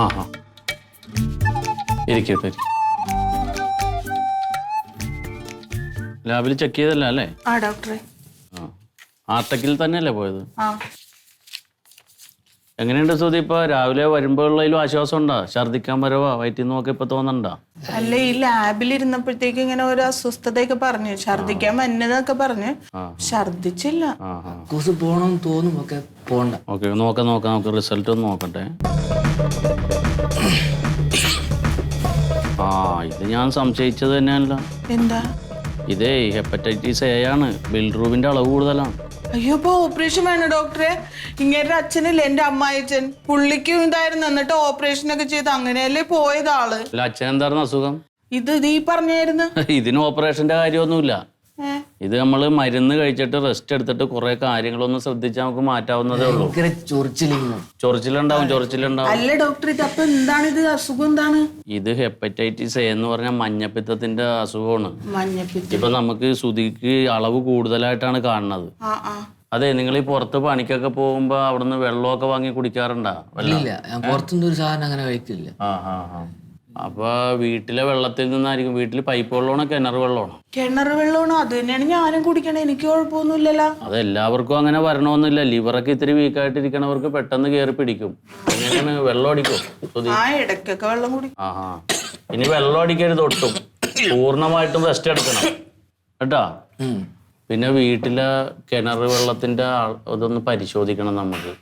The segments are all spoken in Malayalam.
ആ ആ ഇരിക്കട്ടെ. ലാബിൽ ചെക്ക് ചെയ്തല്ല അല്ലേ? ആ ഡോക്ടറെ. ആ ആർട്ടക്കിൽ തന്നെയല്ലേ പോയത്? ആ. എങ്ങനെയുണ്ട് സുധി? ഇപ്പൊ രാവിലെ വരുമ്പോഴുള്ളതിലും ആശ്വാസം ഉണ്ടോ? ഛർദിക്കാൻ വരവോ വയറ്റിൽ നിന്നൊക്കെ ഇപ്പൊ തോന്നണ്ടോ? അല്ല, ഈ ലാബിൽ ഇരുന്നപ്പോഴത്തേക്ക് ഇങ്ങനെ ഒരു അസ്വസ്ഥതയൊക്കെ പറഞ്ഞു, ഛർദിക്കാൻ വന്നതൊക്കെ പറഞ്ഞു. ഛർദിച്ചില്ല. പോണെന്ന് തോന്നും. ഒക്കെ പോണ്ട. ഓക്കെ, നമുക്ക് റിസൾട്ട് ഒന്ന് നോക്കട്ടെ. ആ ഇത് ഞാൻ സംശയിച്ചത് തന്നെയല്ല. എന്താ? ഇതേ ഹെപ്പറ്റൈറ്റിസ് എ ആണ്. ബിൽറൂബിന്റെ അളവ് കൂടുതലാണ്. അയ്യോ, ഇപ്പൊ ഓപ്പറേഷൻ വേണം ഡോക്ടറെ. ഇങ്ങനെ അച്ഛനില്ല, എന്റെ അമ്മായിച്ചൻ, പുള്ളിക്കും ഇതായിരുന്നു. എന്നിട്ട് ഓപ്പറേഷൻ ഒക്കെ ചെയ്ത് അങ്ങനെയല്ലേ പോയത് ആള്. അല്ല, അച്ഛൻ എന്തായിരുന്നു അസുഖം? ഇത് നീ പറഞ്ഞായിരുന്നു. ഇതിന് ഓപ്പറേഷന്റെ കാര്യമൊന്നുമില്ല. ഇത് നമ്മൾ മരുന്ന് കഴിച്ചിട്ട് റെസ്റ്റ് എടുത്തിട്ട് കുറെ കാര്യങ്ങളൊന്നും ശ്രദ്ധിച്ചാൽ നമുക്ക് മാറ്റാവുന്നതേ ഉള്ളൂ. ചൊറിച്ചിലുണ്ടാവും. അല്ല ഡോക്ടർ, ഇത് അപ്പൊ എന്താണ് ഇത് അസുഖം? എന്താണ് ഇത്? ഹെപ്പറ്റൈറ്റിസ് എ എന്ന് പറഞ്ഞാൽ മഞ്ഞപ്പിത്തത്തിന്റെ അസുഖമാണ്. മഞ്ഞപ്പിത്തം. ഇപ്പൊ നമുക്ക് സുധിക്ക് അളവ് കൂടുതലായിട്ടാണ് കാണുന്നത്. അതെ, നിങ്ങൾ ഈ പുറത്ത് പണിക്കൊക്കെ പോകുമ്പോ അവിടുന്ന് വെള്ളമൊക്കെ വാങ്ങി കുടിക്കാറുണ്ടോ? പുറത്തുനിന്ന് ഒരു സാധനം അങ്ങനെ കഴിക്കില്ല. അപ്പൊ വീട്ടിലെ വെള്ളത്തിൽ നിന്നായിരിക്കും. വീട്ടിൽ പൈപ്പ് വെള്ളമാണോ കിണർ വെള്ളമാണോ? കിണർ വെള്ളമാണോ? അത് തന്നെയാണ് ഞാനും കുടിക്കണേ. എനിക്ക് കുഴപ്പമൊന്നുമില്ലല്ലോ. അത് എല്ലാവർക്കും അങ്ങനെ വരണമെന്നില്ല. ലിവറൊക്കെ ഇത്തിരി വീക്കായിട്ടിരിക്കണവർക്ക് പെട്ടെന്ന് കയറി പിടിക്കും. അങ്ങനെയാണ്. വെള്ളം അടിക്കും. ഇടയ്ക്കൊക്കെ വെള്ളം കുടി. ഇനി വെള്ളം അടിക്കരുത് ഒട്ടും. പൂർണ്ണമായിട്ടും റെസ്റ്റ് എടുക്കണം കേട്ടാ. പിന്നെ വീട്ടിലെ കിണർ വെള്ളത്തിന്റെ ഇതൊന്ന് പരിശോധിക്കണം നമുക്ക്.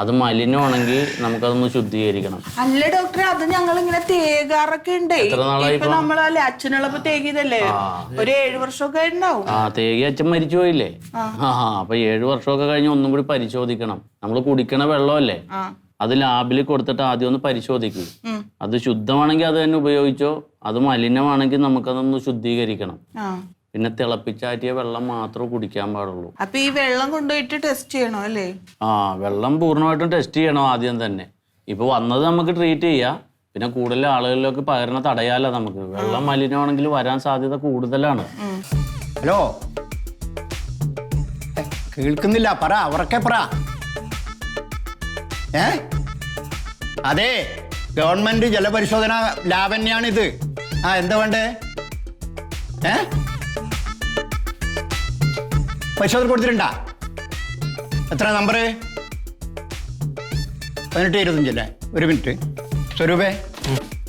അത് മലിനമാണെങ്കിൽ നമുക്കതൊന്ന് ശുദ്ധീകരിക്കണം. അല്ല ഡോക്ടറെ, അത് ഞങ്ങൾ ഇങ്ങനെ തേകാറൊക്കെ ഉണ്ട്. ഇപ്പൊ നമ്മളല്ലേ അച്ഛനുള്ളപ്പോ തേകിയതല്ലേ? ഒരു 7 വർഷമൊക്കെ ഉണ്ടാവും. തേകി അച്ഛൻ മരിച്ചു പോയില്ലേ? അപ്പൊ 7 വർഷമൊക്കെ കഴിഞ്ഞ് ഒന്നും കൂടി പരിശോധിക്കണം. നമ്മൾ കുടിക്കണ വെള്ളമല്ലേ, അത് ലാബിൽ കൊടുത്തിട്ട് ആദ്യം ഒന്ന് പരിശോധിക്കും. അത് ശുദ്ധമാണെങ്കിൽ അത് തന്നെ ഉപയോഗിച്ചോ. അത് മലിനമാണെങ്കിൽ നമുക്കതൊന്ന് ശുദ്ധീകരിക്കണം. പിന്നെ തിളപ്പിച്ചാറ്റിയ വെള്ളം മാത്രമേ കുടിക്കാൻ പാടുള്ളൂ. അപ്പൊ ഈ വെള്ളം കൊണ്ടുപോയിട്ട് ടെസ്റ്റ് ചെയ്യണോ അല്ലേ? വെള്ളം പൂർണ്ണമായിട്ടും ടെസ്റ്റ് ചെയ്യണോ ആദ്യം തന്നെ. ഇപ്പൊ വന്നത് നമുക്ക് ട്രീറ്റ് ചെയ്യാം. പിന്നെ കൂടുതൽ ആളുകളിലേക്ക് പകരണ തടയാലോ നമുക്ക്. വെള്ളം മലിനമാണെങ്കിൽ വരാൻ സാധ്യത കൂടുതലാണ്. ഹലോ, കേൾക്കുന്നില്ല? പറ, ഉറക്കെ പറ. അതെ, ഗവൺമെന്റ് ജലപരിശോധന ലാബ് തന്നെയാണിത്. എന്താ വേണ്ടേ? പരിശോധന കൊടുത്തിട്ടുണ്ടാ? എത്ര നമ്പർ? 18-25 അല്ലേ? ഒരു മിനിറ്റ് സ്വരൂപേ,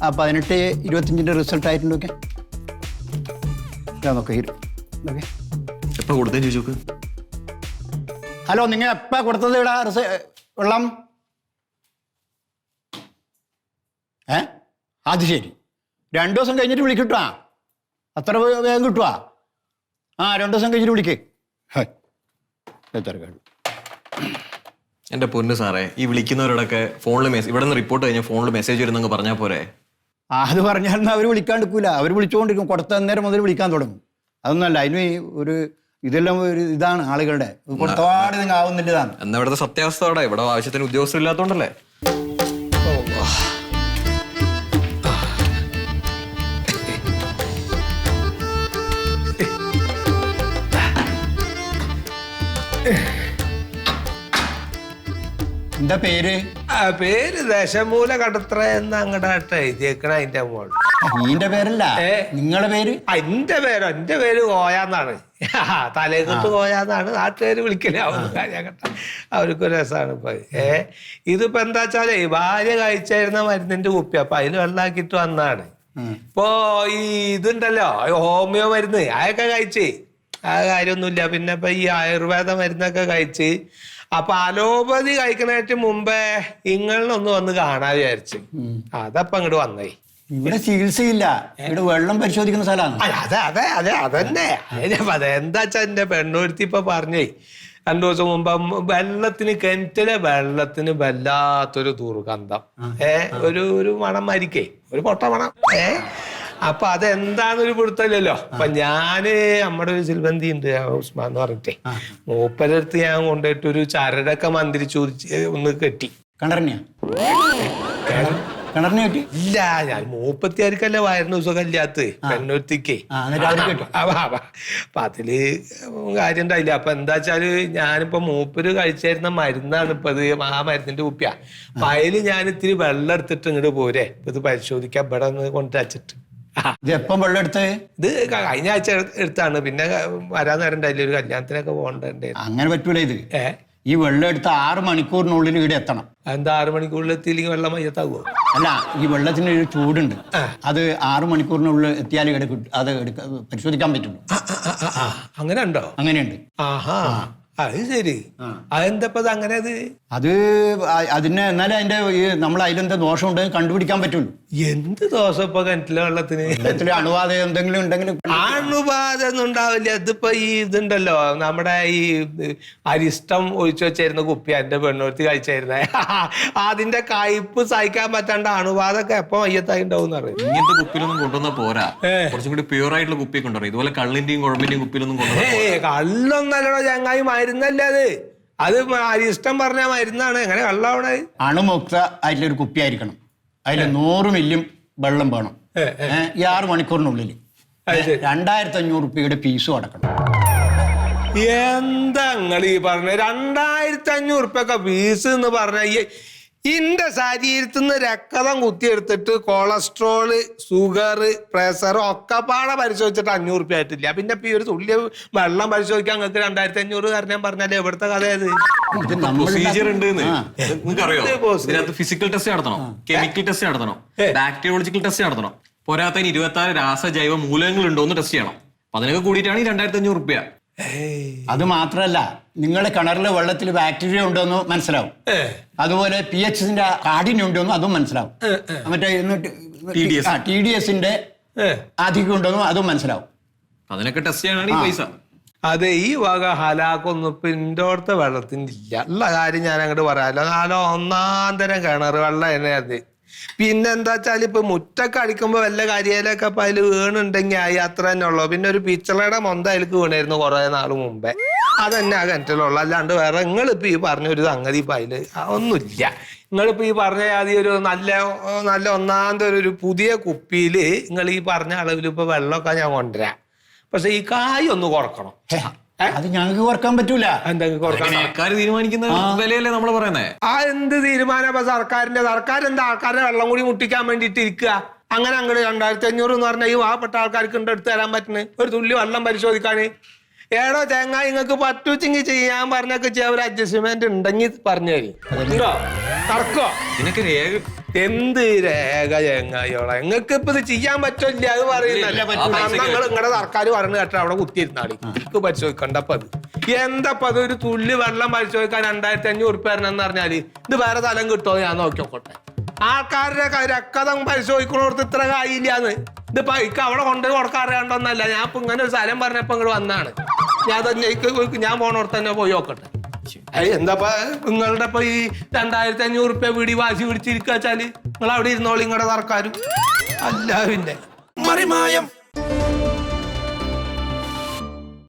ആ 18-25 റിസൾട്ട് ആയിട്ടുണ്ടൊക്കെ നോക്കെ. ഹലോ, നിങ്ങൾ എപ്പാ കൊടുത്തത് ഇവിടെ വെള്ളം? അത് ശരി. 2 ദിവസം കഴിഞ്ഞിട്ട് വിളിക്കിട്ടാ? അത്ര വേഗം കിട്ടുവാ? 2 ദിവസം കഴിഞ്ഞിട്ട് വിളിക്കേ. എന്റെ പൊന്നു സാറേ, ഈ വിളിക്കുന്നവരോടൊക്കെ ഫോണിൽ ഇവിടെ നിന്ന് റിപ്പോർട്ട് കഴിഞ്ഞാൽ ഫോണിൽ മെസ്സേജ് വരുന്നങ്ങ് പറഞ്ഞാൽ പോരെ? അത് പറഞ്ഞാൽ അവർ വിളിക്കാണ്ടിരിക്കൂല. അവർ വിളിച്ചുകൊണ്ടിരിക്കും. കൊടുത്ത നേരം മുതൽ വിളിക്കാൻ തുടങ്ങും. അതൊന്നല്ല, അതിന് ഒരു ഇതെല്ലാം ഒരു ഇതാണ് ആളുകളുടെ. കൊടുത്തപാട് നിങ്ങൾ ആവുന്നില്ല ഇതാണ്. എന്നാ ഇവിടുത്തെ സത്യാവസ്ഥ അവിടെ ഇവിടെ ആവശ്യത്തിന് ഉദ്യോഗസ്ഥർ ഇല്ലാത്തോണ്ടല്ലേ? എന്താ പേര്? പേര് ദശമൂല കടത്ര എന്ന് അങ്ങോട്ട് എഴുതിയേക്കണ. അതിന്റെ മോൾ നീന്റെ പേരല്ല, നിങ്ങളുടെ പേര്? എന്റെ പേര് കോയാന്നാണ്. തലേക്കെട്ട് കോയാന്നാണ് നാട്ടുകാര് വിളിക്കലേ. അവർക്കൊരു രസമാണ് ഇപ്പൊ. ഇതിപ്പോ എന്താ വെച്ചാലേ, ഭാര്യ കഴിച്ചായിരുന്ന മരുന്നിന്റെ കുപ്പി. അപ്പൊ അതിൽ വെള്ളാക്കിട്ട് വന്നാണ്. ഇപ്പോ ഈ ഇതുണ്ടല്ലോ ഹോമിയോ മരുന്ന്, അതൊക്കെ കഴിച്ച് ആ കാര്യമൊന്നുമില്ല. പിന്നെ ഇപ്പൊ ഈ ആയുർവേദ മരുന്നൊക്കെ കഴിച്ച്. അപ്പൊ അലോപ്പതി കഴിക്കണായിട്ട് മുമ്പേ ഇങ്ങളിലൊന്ന് വന്ന് കാണാൻ വിചാരിച്ചു. അതപ്പൊ അങ്ങോട്ട് വന്നേ. ഇവിടെ ചികിത്സയില്ല, ഇവിടെ വെള്ളം പരിശോധിക്കുന്ന സ്ഥലമാണ്. അതന്നെ. അതെന്താ വെച്ചാ എന്റെ പെണ്ണൂരുത്തി ഇപ്പൊ പറഞ്ഞേ 2 ദിവസം മുമ്പ് വെള്ളത്തിന്, കിണറ്റിലെ വെള്ളത്തിന് വല്ലാത്തൊരു ദുർഗന്ധം. ഒരു മണം മരിക്കേ, ഒരു പൊട്ട മണം. അപ്പൊ അതെന്താന്നൊരു പിടുത്തല്ലോ. അപ്പൊ ഞാന് നമ്മുടെ ഒരു സിൽബന്തി ഉണ്ട് ഉസ്മാൻ എന്ന് പറഞ്ഞിട്ടേ, മൂപ്പരടുത്ത് ഞാൻ കൊണ്ടുപോയിട്ട് ഒരു ചരടൊക്കെ മന്ത്രിച്ചു ഒന്ന് കെട്ടി. കണ്ടറിഞ്ഞ കിണറിന് കിട്ടി ഇല്ല ഞാൻ മൂപ്പത്തിയാർക്കല്ലേ വയറിന് സുഖമില്ലാത്ത പെണ്ണൊരുത്തിക്കേ എന്നിട്ട് അവർക്ക് കിട്ടും. അപ്പൊ അതില് കാര്യം ഉണ്ടായില്ല. അപ്പൊ എന്താ വെച്ചാല് ഞാനിപ്പോ മൂപ്പര് കഴിച്ചായിരുന്ന മരുന്നാണ് ഇപ്പൊ ഇത്, ആ മരുന്നിന്റെ കുപ്പിയാ. അപ്പൊ അതില് ഞാൻ ഇത്തിരി വെള്ളം എടുത്തിട്ട് ഇങ്ങോട്ട് പോരെ ഇപ്പൊ ഇത് പരിശോധിക്കാൻ ഇവിടെ ഒന്ന് കൊണ്ടുവച്ചിട്ട്. ഇത് എപ്പം വെള്ളം എടുത്ത്? ഇത് കഴിഞ്ഞ ആഴ്ച എടുത്താണ്. പിന്നെ വരാൻ നേരം ഉണ്ടായില്ല, ഒരു കല്യാണത്തിനൊക്കെ പോകണ്ടേ. അങ്ങനെ പറ്റൂല. ഇത് ഈ വെള്ളം എടുത്ത് 6 മണിക്കൂറിനുള്ളിൽ ഇവിടെ എത്തണം. എന്താ 6 മണിക്കൂറിൽ എത്തിയില്ലെങ്കിൽ വെള്ളം മയ്യത്താകുമോ? അല്ല, ഈ വെള്ളത്തിന് ഒരു ചൂടുണ്ട്. അത് 6 മണിക്കൂറിനുള്ളിൽ എത്തിയാൽ ഇവിടെ അത് പരിശോധിക്കാൻ പറ്റുള്ളൂ. അങ്ങനെ ഉണ്ടോ? അങ്ങനെയുണ്ട്. ആഹാ, അത് ശരി. അതെന്തപ്പോ അങ്ങനെ? അത് അതിന് എന്നാലും അതിന്റെ നമ്മൾ അതിലെന്താ ദോഷം ഉണ്ടെന്ന് കണ്ടുപിടിക്കാൻ പറ്റുള്ളൂ. എന്ത് ദോഷം ഇപ്പൊ കിണറ്റിലെ വെള്ളത്തിന്? വെള്ളത്തിൽ അണുബാധ എന്തെങ്കിലും ഉണ്ടെങ്കിൽ അണുബാധ ഒന്നും ഉണ്ടാവില്ല. ഇതിപ്പോ ഈ ഇതുണ്ടല്ലോ, നമ്മുടെ ഈ അരിഷ്ടം ഒഴിച്ചു വെച്ചായിരുന്ന കുപ്പി എന്റെ പെണ്ണൂർത്തി കഴിച്ചായിരുന്നേ, അതിന്റെ കയ്പ് സഹിക്കാൻ പറ്റാണ്ട് അണുബാധ ഒക്കെ എപ്പോ മയ്യത്തായി ഉണ്ടാവും എന്ന് പറയും. ഇങ്ങനത്തെ കുപ്പിയിലൊന്നും കൊണ്ടുവന്നാ പോരാ, കുറച്ചും കൂടി പ്യൂർ ആയിട്ടുള്ള കുപ്പി കൊണ്ടുവരും. ഇതുപോലെ കള്ളിന്റെയും കുഴമ്പിന്റെയും കുപ്പിയിലൊന്നും കൊണ്ടുവരാ. കള്ളൊന്നല്ലോ ചങ്ങായി, മരുന്നല്ലേ അത് അരിഷ്ടം പറഞ്ഞ മരുന്നാണ്. എങ്ങനെ കള്ളാവണ? അണുമുക്ത ആയിട്ടുള്ളൊരു കുപ്പി ആയിരിക്കണം. അതിൽ 100 മില്യം വെള്ളം വേണം. ഈ 6 മണിക്കൂറിനുള്ളിൽ 2500 രൂപയുടെ ഫീസും അടക്കണം. എന്താ നിങ്ങൾ ഈ പറഞ്ഞ 2500 രൂപയൊക്കെ ഫീസ് എന്ന് പറഞ്ഞ? ഇന്റെ ശരീരത്തിൽ നിന്ന് രക്തം കുത്തിയെടുത്തിട്ട് കൊളസ്ട്രോള്, ഷുഗർ, പ്രഷർ ഒക്കെ പാടെ പരിശോധിച്ചിട്ട് 500 രൂപ ആയിട്ടില്ല. പിന്നെ ഇപ്പൊ ഈ ഒരു തുള്ളി വെള്ളം പരിശോധിക്കാൻ നിങ്ങൾക്ക് 2500 കാരണം പറഞ്ഞാലേ എവിടുത്തെ കഥ? പ്രൊസീജിയർ ഉണ്ട്. നിങ്ങൾക്കറിയോ ഇതിനകത്ത് ഫിസിക്കൽ ടെസ്റ്റ് നടത്തണം, കെമിക്കൽ ടെസ്റ്റ് നടത്തണം, ബാക്ടീരിയോളജിക്കൽ ടെസ്റ്റ് നടത്തണം. പോരാത്തതിന് 26 രാസജൈവ മൂലകങ്ങൾ ഉണ്ടോ എന്ന് ടെസ്റ്റ് ചെയ്യണം. അപ്പൊ അതിനൊക്കെ കൂടിയിട്ടാണ് ഈ 2500 രൂപ. അത് മാത്രല്ല, നിങ്ങളുടെ കിണറിലെ വെള്ളത്തിൽ ബാക്ടീരിയ ഉണ്ടോന്ന് മനസ്സിലാവും. അതുപോലെ pHന്റെ കാഠിന്യം ഉണ്ടോന്നും അതും മനസ്സിലാവും. മറ്റേ TDSന്റെ അധികം ഉണ്ടോന്നും അതും മനസ്സിലാവും. അതിനൊക്കെ ടെസ്റ്റ് ചെയ്യാനാണ് ഈ പൈസ. അതെ, ഈ വക ഹലാക്കൊന്നും ഇപ്പൊ ഇൻഡോർത്തെ വെള്ളത്തിന്റെ ഇല്ല. ഉള്ള കാര്യം ഞാൻ അങ്ങോട്ട് പറയാമല്ലോ. 4 ഒന്നാം തരം കിണർ വെള്ളം തന്നെ അത്. പിന്നെന്താ വെച്ചാൽ ഇപ്പൊ മുറ്റൊക്കെ അടിക്കുമ്പോ വല്ല കരിയിലൊക്കെ അപ്പൊ അതിൽ വീണുണ്ടെങ്കിൽ ആയി, അത്ര തന്നെ ഉള്ളു. പിന്നെ ഒരു പിച്ചളയുടെ മൊന്ത അതിലേക്ക് വീണായിരുന്നു കുറെ നാൾ മുമ്പേ, അതന്നെ ആ കിണറ്റിലുള്ളു. അല്ലാണ്ട് വേറെ നിങ്ങളിപ്പോ ഈ പറഞ്ഞൊരു സംഗതി ഇപ്പൊ അതില് ഒന്നുമില്ല. നിങ്ങളിപ്പോ ഈ പറഞ്ഞ ആദ്യം ഒരു നല്ല ഒന്നാം തരം ഒരു പുതിയ കുപ്പിയില് നിങ്ങൾ ഈ പറഞ്ഞ അളവിൽ ഇപ്പൊ വെള്ളമൊക്കെ ഞാൻ കൊണ്ടുവരാം. പക്ഷെ ഈ കായ് ഒന്ന് കുറക്കണം. അത് ഞങ്ങൾക്ക് കുറക്കാൻ പറ്റൂല. സർക്കാർ തീരുമാനിക്കുന്ന വിലയല്ലേ നമ്മൾ പറയുന്നത്. ആ എന്ത് തീരുമാനം സർക്കാർ എന്താ ആൾക്കാരുടെ വെള്ളം കൂടി മുട്ടിക്കാൻ വേണ്ടിട്ട് ഇരിക്കുക? അങ്ങനെ അങ്ങോട്ട് 2500 എന്ന് പറഞ്ഞാൽ ഈ പാവപ്പെട്ട ആൾക്കാർക്ക് എടുത്തു തരാൻ പറ്റുന്നത് ഒരു തുള്ളി വെള്ളം പരിശോധിക്കാന്? ഏടോ തേങ്ങ നിങ്ങൾക്ക് പറ്റുവെച്ചെങ്കിൽ ചെയ്യാൻ പറഞ്ഞൊക്കെ ചെയ്യാൻ ഒരു അഡ്ജസ്റ്റ്മെന്റ് ഉണ്ടെങ്കിൽ പറഞ്ഞു തരും. ഉണ്ടോ? നടക്കോ? ഇതിനൊക്കെ രേഖ എന്ത് രേഖ ചെങ്ങായിയോളെ? നിങ്ങൾക്ക് ഇപ്പൊ ഇത് ചെയ്യാൻ പറ്റില്ല അത് പറയുന്നല്ല. നിങ്ങൾ നിങ്ങളുടെ സർക്കാർ പറഞ്ഞു കേട്ടോ അവിടെ കുത്തിയിരുന്നാളി എനിക്ക് പരിശോധിക്കണ്ടപ്പ അത് എന്തപ്പ അത്? ഒരു തുള്ളി വെള്ളം പരിശോധിക്കാൻ 2500 രൂപ തരണമെന്ന് പറഞ്ഞാല് ഇത് വേറെ സ്ഥലം കിട്ടുമോ? ഞാൻ നോക്കിയോട്ടെ. ആൾക്കാരുടെ രക്തം പരിശോധിക്കണോടത്ത് ഇത്ര കായില്ലാന്ന്. ഇത് പൈക്ക് അവിടെ കൊണ്ടുപോയി കൊടുക്കാൻ അറിയാണ്ടോന്നല്ല. ഞാൻ ഇപ്പൊ ഇങ്ങനെ ഒരു സ്ഥലം പറഞ്ഞപ്പോ ഇങ്ങോട്ട് വന്നാണ്. ഞാൻ പോണോടത്ത് തന്നെ പോയി നോക്കട്ടെ. എന്താ നിങ്ങളുടെ ഇപ്പൊ ഈ 2500 രൂപ വീടി വാശി പിടിച്ചിരിക്കുക വെച്ചാല് നിങ്ങൾ അവിടെ ഇരുന്നോളി നിങ്ങളുടെ സർക്കാരും. അല്ല പിന്നെ മറിമായം